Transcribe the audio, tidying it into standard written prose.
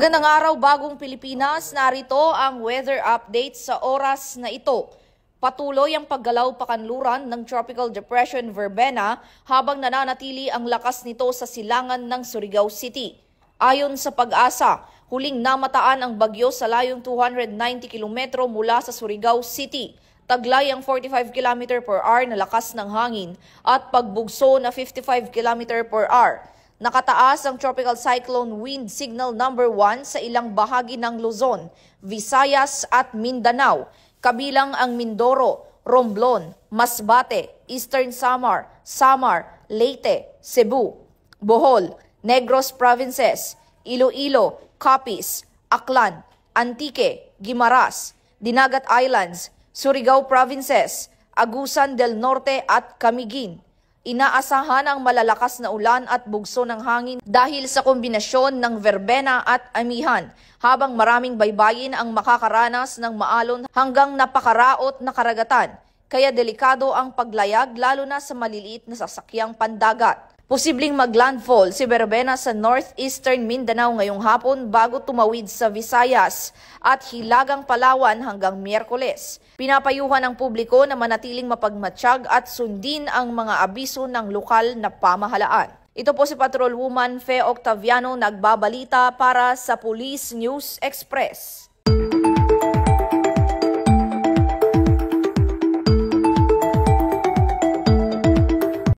Magandang araw, bagong Pilipinas. Narito ang weather update sa oras na ito. Patuloy ang paggalaw pakanluran ng Tropical Depression Verbena habang nananatili ang lakas nito sa silangan ng Surigao City. Ayon sa Pag-asa, huling namataan ang bagyo sa layong 290 kilometro mula sa Surigao City. Taglay ang 45 km per hour na lakas ng hangin at pagbugso na 55 km per hour. Nakataas ang Tropical Cyclone Wind Signal number 1 sa ilang bahagi ng Luzon, Visayas at Mindanao, kabilang ang Mindoro, Romblon, Masbate, Eastern Samar, Leyte, Cebu, Bohol, Negros Provinces, Iloilo, Capiz, Aklan, Antique, Guimaras, Dinagat Islands, Surigao Provinces, Agusan del Norte at Camiguin. Inaasahan ang malalakas na ulan at bugso ng hangin dahil sa kombinasyon ng verbena at amihan, habang maraming baybayin ang makakaranas ng maalon hanggang napakaraot na karagatan. Kaya delikado ang paglayag lalo na sa maliliit na sasakyang pandagat. Posibleng maglandfall si verbena sa northeastern Mindanao ngayong hapon bago tumawid sa Visayas at Hilagang Palawan hanggang Miyerkules. Pinapayuhan ang publiko na manatiling mapagmatsyag at sundin ang mga abiso ng lokal na pamahalaan. Ito po si Patrolwoman Fe Octaviano nagbabalita para sa Police News Express.